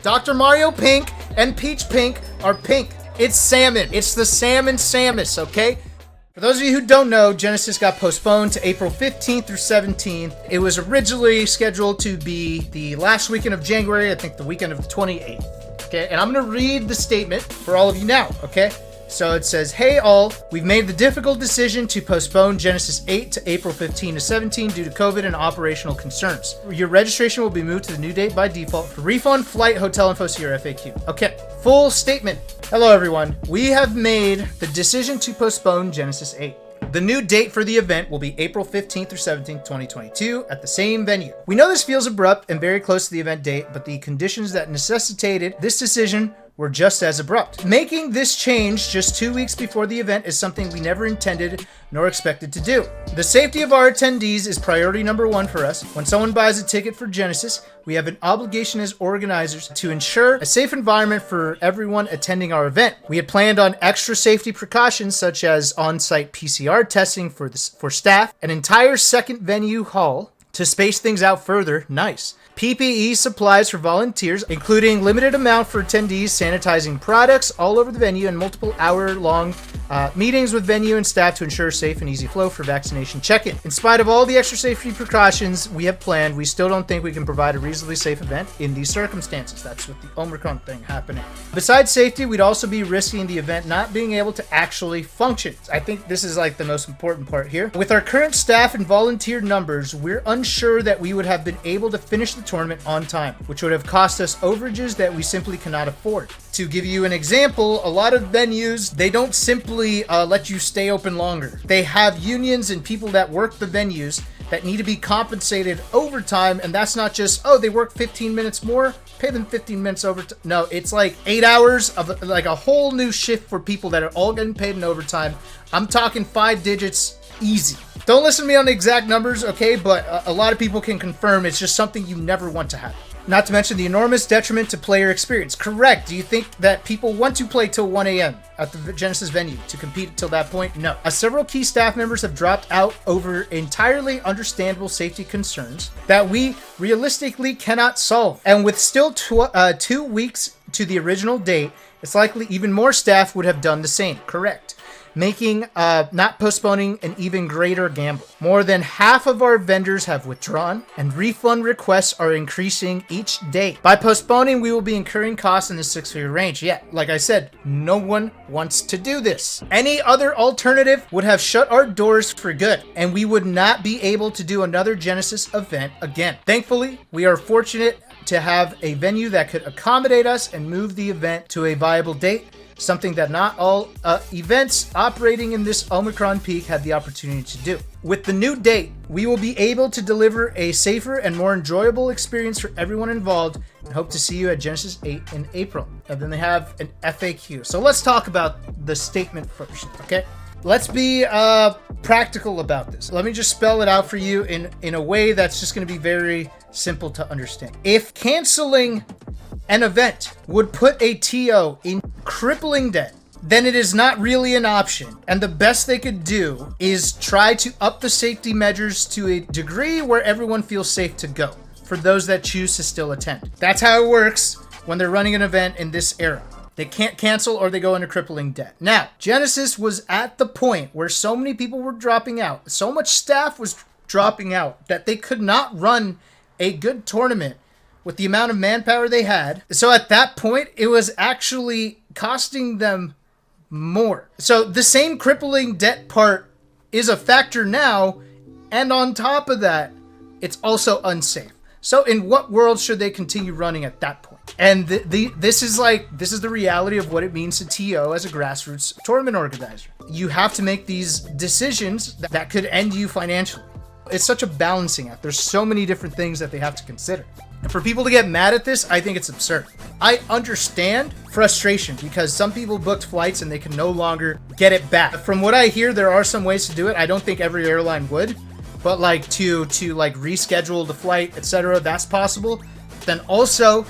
Dr. Mario Pink and Peach Pink are pink. It's salmon. It's the Salmon Samus, okay? For those of you who don't know, Genesis got postponed to April 15th through 17th. It was originally scheduled to be the last weekend of January, I think the weekend of the 28th. Okay, and I'm going to read the statement for all of you now, okay? So it says, hey all, we've made the difficult decision to postpone Genesis 8 to April 15 to 17 due to COVID and operational concerns. Your registration will be moved to the new date by default. For refund, flight, hotel info, see your FAQ. Okay, full statement. Hello everyone. We have made the decision to postpone Genesis 8. The new date for the event will be April 15th through 17th, 2022 at the same venue. We know this feels abrupt and very close to the event date, but the conditions that necessitated this decision were just as abrupt. Making this change just 2 weeks before the event is something we never intended nor expected to do. The safety of our attendees is priority number one for us. When someone buys a ticket for Genesis, we have an obligation as organizers to ensure a safe environment for everyone attending our event. We had planned on extra safety precautions such as on-site PCR testing for staff, an entire second venue hall to space things out further. Nice. PPE supplies for volunteers, including limited amount for attendees, sanitizing products all over the venue, and multiple hour-long meetings with venue and staff to ensure safe and easy flow for vaccination check-in. In spite of all the extra safety precautions we have planned, we still don't think we can provide a reasonably safe event in these circumstances. That's with the Omicron thing happening. Besides safety, we'd also be risking the event not being able to actually function. I think this is like the most important part here. With our current staff and volunteer numbers, we're unsure that we would have been able to finish the tournament on time, which would have cost us overages that we simply cannot afford. To give you an example, a lot of venues, they don't simply let you stay open longer. They have unions and people that work the venues that need to be compensated overtime, and that's not just, oh, they work 15 minutes more, pay them 15 minutes overtime. No, it's like 8 hours of like a whole new shift for people that are all getting paid in overtime. I'm talking 5 digits easy. Don't listen to me on the exact numbers, okay? But a lot of people can confirm it's just something you never want to happen. Not to mention the enormous detriment to player experience. Correct. Do you think that people want to play till 1 a.m. at the Genesis venue to compete until that point? No. As several key staff members have dropped out over entirely understandable safety concerns that we realistically cannot solve. And with still 2 weeks to the original date, it's likely even more staff would have done the same. Correct. Making not postponing an even greater gamble. More than half of our vendors have withdrawn, and refund requests are increasing each day. By postponing, we will be incurring costs in the 6-figure range. Yeah, like I said, no one wants to do this. Any other alternative would have shut our doors for good, and we would not be able to do another Genesis event again. Thankfully, we are fortunate to have a venue that could accommodate us and move the event to a viable date, something that not all events operating in this Omicron peak had the opportunity to do. With the new date, we will be able to deliver a safer and more enjoyable experience for everyone involved, and hope to see you at Genesis 8 in April. And then they have an FAQ. So let's talk about the statement first, okay? Let's be practical about this. Let me just spell it out for you in a way that's just going to be very simple to understand. If canceling an event would put a TO in crippling debt, then it is not really an option. And the best they could do is try to up the safety measures to a degree where everyone feels safe to go, for those that choose to still attend. That's how it works when they're running an event in this era. They can't cancel or they go into crippling debt. Now, Genesis was at the point where so many people were dropping out, so much staff was dropping out, that they could not run a good tournament with the amount of manpower they had. So at that point, it was actually costing them more. So the same crippling debt part is a factor now, and on top of that, it's also unsafe. So in what world should they continue running at that point? And this is the reality of what it means to TO as a grassroots tournament organizer. You have to make these decisions that could end you financially. It's such a balancing act. There's so many different things that they have to consider. And for people to get mad at this, I think it's absurd. I understand frustration because some people booked flights and they can no longer get it back. From what I hear, there are some ways to do it. I don't think every airline would, but like to like reschedule the flight, etc., that's possible. Then also,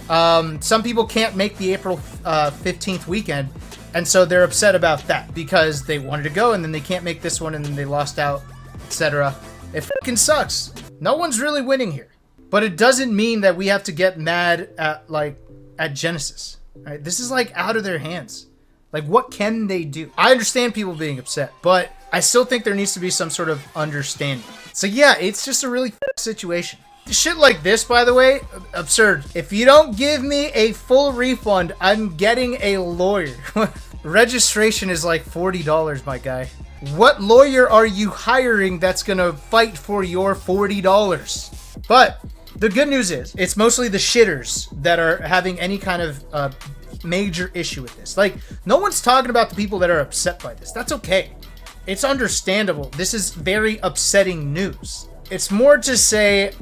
some people can't make the April 15th weekend, and so they're upset about that because they wanted to go and then they can't make this one and then they lost out, etc. It fucking sucks. No one's really winning here. But it doesn't mean that we have to get mad at Genesis. Right? This is like out of their hands. Like, what can they do? I understand people being upset, but I still think there needs to be some sort of understanding. So yeah, it's just a really situation. Shit like this, by the way, absurd. If you don't give me a full refund, I'm getting a lawyer. Registration is like $40, my guy. What lawyer are you hiring that's gonna fight for your $40? But the good news is, it's mostly the shitters that are having any kind of major issue with this. Like, no one's talking about the people that are upset by this. That's okay. It's understandable. This is very upsetting news. It's more to say,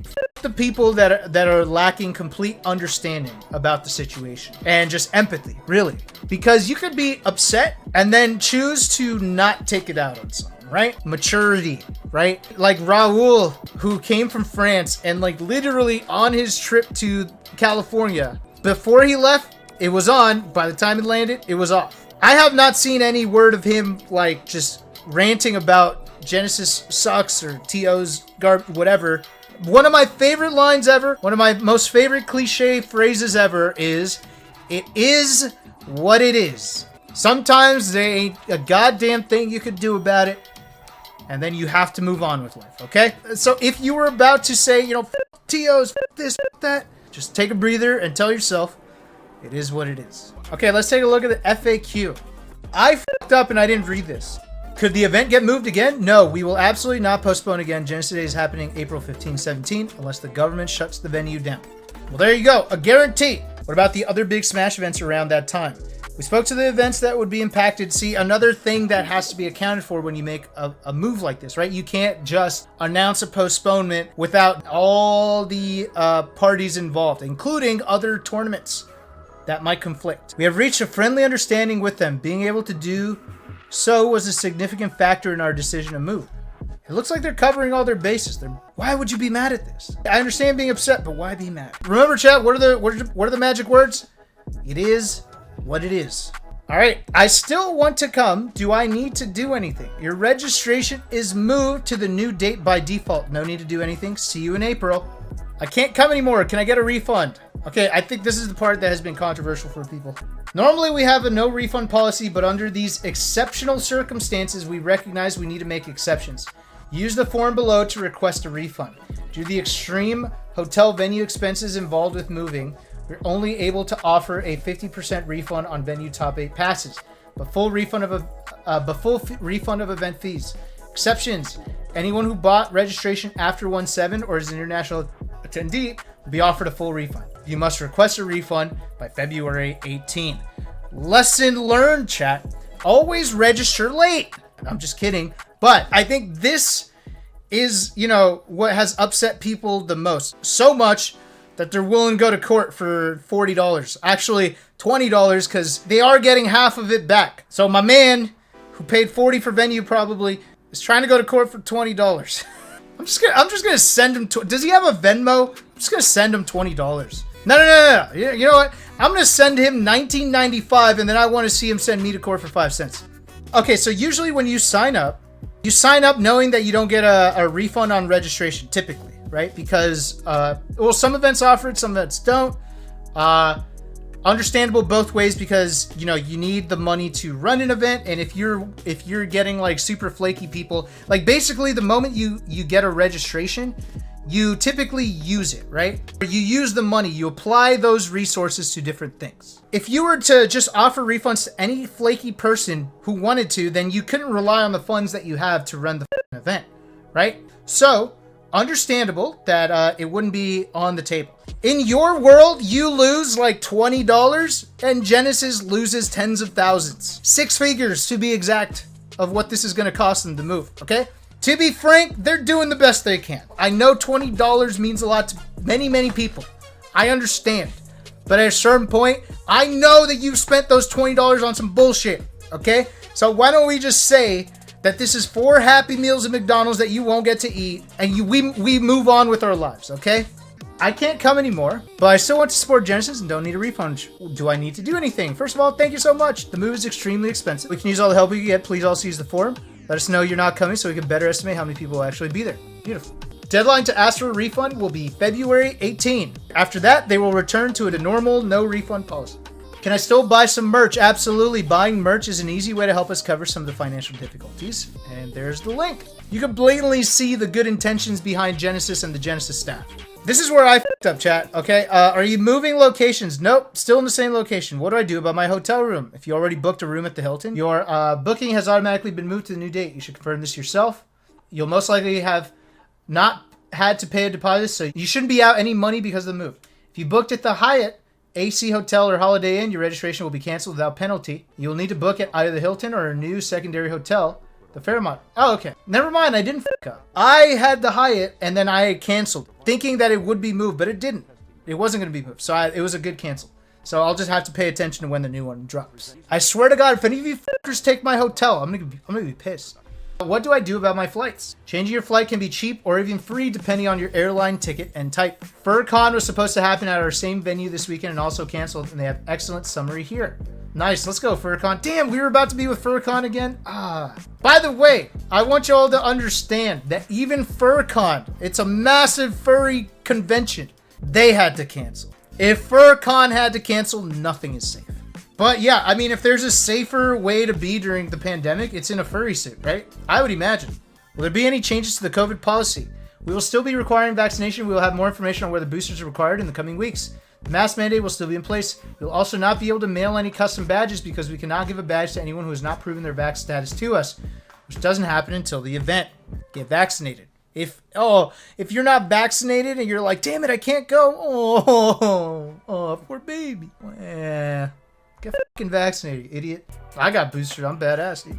the people that are lacking complete understanding about the situation and just empathy, really. Because you could be upset and then choose to not take it out on someone, right? Maturity, right? Like Raul, who came from France and like literally on his trip to California, before he left, it was on. By the time it landed, it was off. I have not seen any word of him like just ranting about Genesis sucks or TO's whatever. One of my favorite lines ever, one of my most favorite cliche phrases ever is, "It is what it is." Sometimes there ain't a goddamn thing you could do about it, and then you have to move on with life, okay? So if you were about to say, you know, F TOs, F this, F that, just take a breather and tell yourself, it is what it is. Okay, let's take a look at the FAQ. I f***ed up and I didn't read this. Could the event get moved again? No, we will absolutely not postpone again. Genesis Day is happening April 15, 17, unless the government shuts the venue down. Well, there you go. A guarantee. What about the other big Smash events around that time? We spoke to the events that would be impacted. See, another thing that has to be accounted for when you make a move like this, right? You can't just announce a postponement without all the parties involved, including other tournaments that might conflict. We have reached a friendly understanding with them. Being able to do so was a significant factor in our decision to move. It looks like they're covering all their bases. Why would you be mad at this? I understand being upset, but why be mad? Remember, chat, what are the magic words? It is what it is. All right, I still want to come. Do I need to do anything? Your registration is moved to the new date by default. No need to do anything. See you in April. I can't come anymore. Can I get a refund? Okay, I think this is the part that has been controversial for people. Normally we have a no refund policy, but under these exceptional circumstances, we recognize we need to make exceptions. Use the form below to request a refund. Due to the extreme hotel venue expenses involved with moving, we're only able to offer a 50% refund on venue top 8 passes, but full refund of event fees. Exceptions: anyone who bought registration after 1/7 or is an international attendee will be offered a full refund. You must request a refund by February 18. Lesson learned, chat. Always register late. I'm just kidding. But I think this is, you know, what has upset people the most. So much that they're willing to go to court for $40. Actually, $20, because they are getting half of it back. So my man, who paid $40 for venue probably, is trying to go to court for $20. I'm just gonna send him. Does he have a Venmo? I'm just gonna send him $20. No. You know what? I'm gonna send him $19.95, and then I want to see him send me to court for 5 cents. Okay, so usually when you sign up knowing that you don't get a refund on registration, typically, right? Because well, some events offer it, some events don't. Understandable both ways, because you know you need the money to run an event, and if you're getting like super flaky people, like basically the moment you get a registration, you typically use it, right? You use the money, you apply those resources to different things. If you were to just offer refunds to any flaky person who wanted to, then you couldn't rely on the funds that you have to run the event, right? So understandable that it wouldn't be on the table. In your world, you lose like $20 and Genesis loses tens of thousands. 6 figures to be exact of what this is going to cost them to move, okay? To be frank, they're doing the best they can. I know $20 means a lot to many, many people. I understand. But at a certain point, I know that you've spent those $20 on some bullshit, okay? So why don't we just say that this is 4 Happy Meals at McDonald's that you won't get to eat, and we move on with our lives, okay? I can't come anymore, but I still want to support Genesis and don't need a refund. Do I need to do anything? First of all, thank you so much. The move is extremely expensive. We can use all the help we can get. Please also use the forum. Let us know you're not coming so we can better estimate how many people will actually be there. Beautiful. Deadline to ask for a refund will be February 18. After that, they will return to a normal no refund policy. Can I still buy some merch? Absolutely. Buying merch is an easy way to help us cover some of the financial difficulties. And there's the link. You can blatantly see the good intentions behind Genesis and the Genesis staff. This is where I fucked up, chat, okay? Are you moving locations? Nope, still in the same location. What do I do about my hotel room? If you already booked a room at the Hilton, your booking has automatically been moved to the new date. You should confirm this yourself. You'll most likely have not had to pay a deposit, so you shouldn't be out any money because of the move. If you booked at the Hyatt, AC Hotel, or Holiday Inn, your registration will be canceled without penalty. You'll need to book at either the Hilton or a new secondary hotel. The Fairmont. Oh, okay. Never mind. I didn't fuck up. I had the Hyatt and then I had canceled, thinking that it would be moved, but it didn't. It wasn't going to be moved. So it was a good cancel. So I'll just have to pay attention to when the new one drops. I swear to God, if any of you fuckers take my hotel, I'm gonna be pissed. What do I do about my flights? Changing your flight can be cheap or even free depending on your airline ticket and type. FurCon was supposed to happen at our same venue this weekend and also canceled, and they have excellent summary here. Nice, let's go, FurCon. Damn, we were about to be with FurCon again. By the way, I want y'all to understand that even FurCon, it's a massive furry convention, they had to cancel. If FurCon had to cancel, nothing is safe. But yeah, I mean, if there's a safer way to be during the pandemic, it's in a furry suit, right? I would imagine. Will there be any changes to the COVID policy? We will still be requiring vaccination. We will have more information on whether boosters are required in the coming weeks. The mask mandate will still be in place. We'll also not be able to mail any custom badges because we cannot give a badge to anyone who has not proven their vax status to us, which doesn't happen until the event. Get vaccinated. If you're not vaccinated and you're like, damn it, I can't go. Poor baby. Get fucking vaccinated, idiot. I got boosted. I'm badass, dude.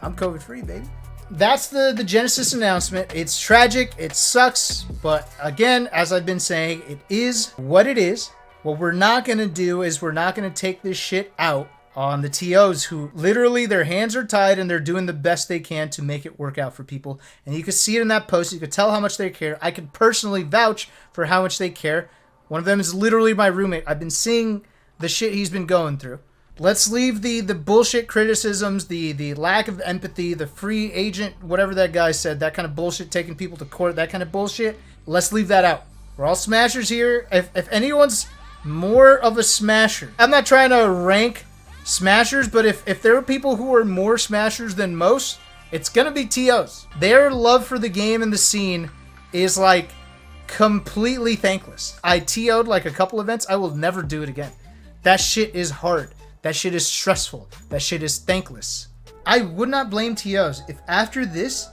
I'm COVID free, baby. That's the Genesis announcement. It's tragic. It sucks. But again, as I've been saying, it is what it is. What we're not going to do is we're not going to take this shit out on the TOs who literally their hands are tied and they're doing the best they can to make it work out for people. And you can see it in that post. You can tell how much they care. I can personally vouch for how much they care. One of them is literally my roommate. I've been seeing the shit he's been going through. Let's leave the bullshit criticisms, the lack of empathy, the free agent, whatever that guy said, that kind of bullshit, taking people to court, that kind of bullshit. Let's leave that out. We're all smashers here. If anyone's more of a smasher, I'm not trying to rank smashers, but if there are people who are more smashers than most, it's gonna be TOs. Their love for the game and the scene is like completely thankless. I TO'd like a couple events. I will never do it again. That shit is hard. That shit is stressful. That shit is thankless. I would not blame TOs if after this,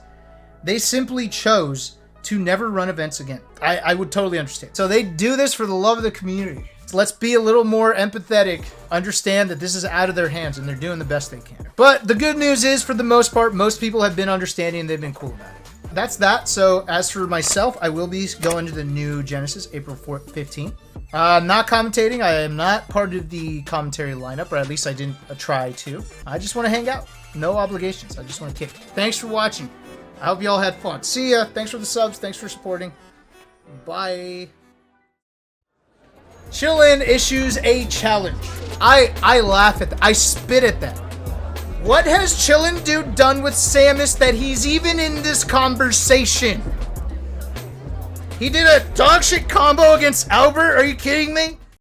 they simply chose to never run events again. I would totally understand. So they do this for the love of the community. So let's be a little more empathetic, understand that this is out of their hands and they're doing the best they can. But the good news is, for the most part, most people have been understanding and they've been cool about it. That's that. So as for myself, I will be going to the new Genesis April 15th. Not commentating. I am not part of the commentary lineup, or at least I didn't try to. I just want to hang out. No obligations. I just want to kick. Thanks for watching. I hope you all had fun. See ya. Thanks for the subs. Thanks for supporting. Bye. Chillin issues a challenge. I laugh at that. I spit at that. What has Chillin Dude done with Samus that he's even in this conversation? He did a dog shit combo against Albert? Are you kidding me?